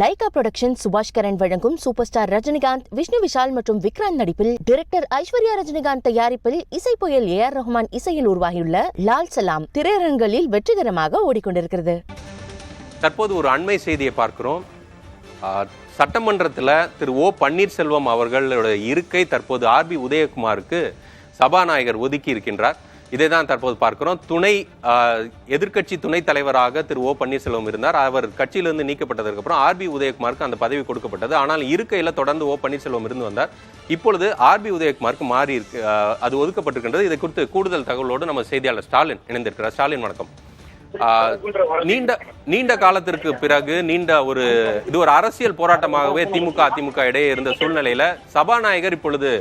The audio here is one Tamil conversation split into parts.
லைகா புரொடக்ஷன் சுபாஷ் கரன் வழங்கும் சூப்பர் ஸ்டார் ரஜினிகாந்த், விஷ்ணு விஷால் மற்றும் விக்ராந்த் நடிப்பில் டைரக்டர் ஐஸ்வர்யா ரஜினிகாந்த் தயாரிப்பில் இசை புயல் ஏஆர் ரஹ்மான் இசையில் உருவாகியுள்ள லால் சலாம் திரையரங்குகளில் வெற்றிகரமாக ஓடிக்கொண்டிருக்கிறது. தற்போது ஒரு அண்மை செய்தியை பார்க்கிறோம். சட்டமன்றத்தில் திரு ஓ பன்னீர்செல்வம் அவர்களுடைய இருக்கை தற்போது ஆர்பி உதயகுமாருக்கு சபாநாயகர் ஒதுக்கி இருக்கின்றார். இதை தான் தற்போது பார்க்கிறோம். எதிர்க்கட்சி துணைத் தலைவராக திரு ஓ பன்னீர்செல்வம் இருந்தார். அவர் கட்சியிலிருந்து நீக்கப்பட்டதற்கு அப்புறம் ஆர்பி உதயகுமாருக்கு அந்த பதவி கொடுக்கப்பட்டது. ஆனால் இருக்கையில் தொடர்ந்து ஓ பன்னீர்செல்வம் இருந்து வந்தார். இப்பொழுது ஆர்பி உதயகுமாருக்கு மாறி இருக்கு, அது ஒதுக்கப்பட்டிருக்கின்றது. இதை குறித்து கூடுதல் தகவலோடு நம்ம செய்தியாளர் ஸ்டாலின் இணைந்திருக்கிறார். ஸ்டாலின், வணக்கம். நீண்ட காலத்திற்கு பிறகு இது ஒரு அரசியல் போராட்டமாகவே திமுக அதிமுக இடையே இருந்த சூழ்நிலையில சபாநாயகர் இப்பொழுது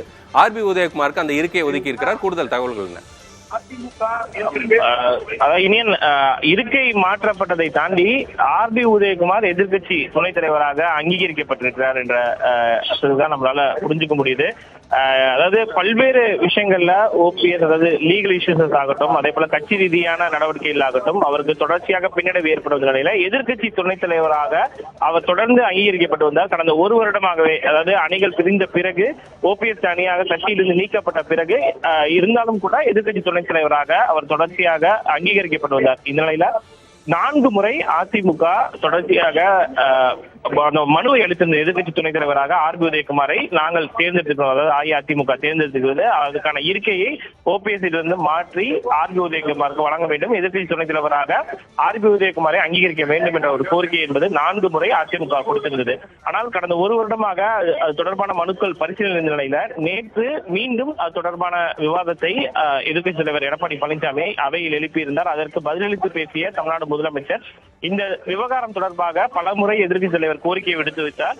ஆர்பி உதயகுமாருக்கு அந்த இருக்கையை ஒதுக்கி இருக்கிறார். கூடுதல் தகவல்கள் என்ன? இருக்கை மாற்றப்பட்டதை தாண்டி ஆர்பி உதயகுமார் எதிர்கட்சி துணைத் தலைவராக அங்கீகரிக்கப்பட்டிருக்கிறார் என்றதான் நம்மளால புரிஞ்சுக்க முடியுது. அதாவது பல்வேறு விஷயங்கள்ல ஓபிஎஸ், அதாவது லீகல் இஷ்யூஸ் ஆகட்டும், அதே போல கட்சி ரீதியான நடவடிக்கைகள் ஆகட்டும், அவருக்கு தொடர்ச்சியாக பின்னடைவு ஏற்படுவது நிலையில எதிர்கட்சி துணைத் தலைவராக அவர் தொடர்ந்து அங்கீகரிக்கப்பட்டு வந்தார். கடந்த ஒரு வருடமாகவே, அதாவது அணிகள் பிரிந்த பிறகு, ஓபிஎஸ் அணியாக கட்சியிலிருந்து நீக்கப்பட்ட பிறகு இருந்தாலும் கூட எதிர்கட்சி துணைத் தலைவராக அவர் தொடர்ச்சியாக அங்கீகரிக்கப்பட்டு வந்தார். இந்த நிலையில 4 முறை அதிமுக தொடர்ச்சியாக மனுவை அளித்திருந்த எதிர்கட்சி துணைத் தலைவராக ஆர்பி உதயகுமாரை நாங்கள் தேர்ந்தெடுத்துக்கிறோம். அதாவது அஇஅதிமுக தேர்ந்தெடுத்துக்கிறது. அதுக்கான இருக்கையை ஓபிஎஸ் இருந்து மாற்றி ஆர்பி உதயகுமாருக்கு வழங்க வேண்டும், எதிர்கட்சி துணைத் தலைவராக ஆர்பி உதயகுமாரை அங்கீகரிக்க வேண்டும் என்ற ஒரு கோரிக்கை என்பது 4 முறை அதிமுக கொடுத்திருந்தது. ஆனால் கடந்த ஒரு வருடமாக அது தொடர்பான மனுக்கள் பரிசீலனை நிலையில நேற்று மீண்டும் அது தொடர்பான விவாதத்தை எதிர்கட்சி தலைவர் எடப்பாடி பழனிசாமி அவையில் எழுப்பியிருந்தார். அதற்கு பதிலளித்து பேசிய தமிழ்நாடு முதலமைச்சர் இந்த விவகாரம் தொடர்பாக பல முறை எதிர்க்கட்சி தலைவர் கோரிக்கையை விடுத்து வைத்தார்.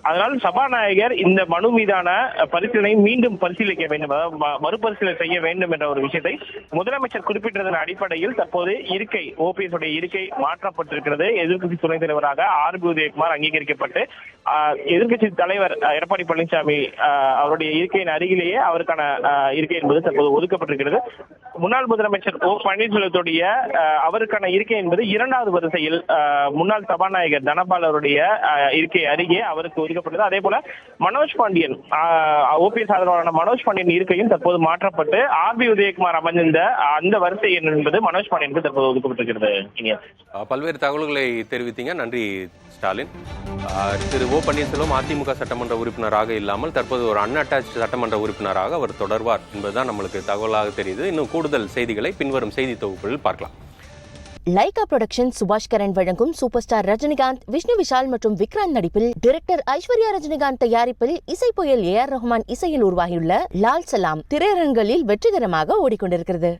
அதனால் சபாநாயகர் இந்த மனு மீதான பரிசீலனை மீண்டும் பரிசீலிக்க வேண்டும், மறுபரிசீலனை செய்ய வேண்டும் என்ற ஒரு விஷயத்தை முதலமைச்சர் குறிப்பிட்டதன் அடிப்படையில் தற்போது ஓபிஎஸ் உடைய இருக்கை மாற்றப்பட்டிருக்கிறது. எதிர்க்கட்சி துணைத் தலைவராக ஆர்பி உதயகுமார் அங்கீகரிக்கப்பட்டு எதிர்க்கட்சி தலைவர் எடப்பாடி பழனிசாமி அவருடைய இருக்கையின் அருகிலேயே அவருக்கான இருக்கை என்பது தற்போது ஒதுக்கப்பட்டிருக்கிறது. முன்னாள் முதலமைச்சர் ஓ பன்னீர்செல்வத்துடைய அவருக்கான இருக்கை என்பது 2வது வரிசையில் முன்னாள் சபாநாயகர் தனபால் அவருடைய இருக்கை அருகே அவருக்கு ஒதுக்கப்பட்டது. அதே போல மனோஜ் பாண்டியன், ஓபிஎஸ் ஆதரவாளரான மனோஜ் பாண்டியன் இருக்கையும் தற்போது மாற்றப்பட்டு ஆர்பி உதயகுமார் அமைந்திருந்த அந்த வரிசை என்பது மனோஜ் பாண்டியனுக்கு தற்போது ஒதுக்கப்பட்டிருக்கிறது. பல்வேறு தகவல்களை தெரிவித்தீங்க, நன்றி ஸ்டாலின். திரு ஓ பன்னீர்செல்வம் அதிமுக சட்டமன்ற உறுப்பினராக இல்லாமல் தற்போது ஒரு அன்அட்டாச்ட் சட்டமன்ற உறுப்பினராக அவர் தொடர்வார் என்பதுதான் நம்மளுக்கு தகவலாக தெரியுது. இன்னும் கூடுதல் செய்திகளை பின்வரும் செய்தி தொகுப்புகளில் பார்க்கலாம். லைகா புரொடக்ஷன் சுபாஷ் கரன் வழங்கும் சூப்பர் ஸ்டார் ரஜினிகாந்த், விஷ்ணு விஷால் மற்றும் விக்ராந்த் நடிப்பில் டைரக்டர் ஐஸ்வர்யா ரஜினிகாந்த் தயாரிப்பில் இசை புயல் ஏஆர் ரஹ்மான் இசையில் உருவாகியுள்ள லால் சலாம் திரையரங்குகளில் வெற்றிகரமாக ஓடிக்கொண்டிருக்கிறது.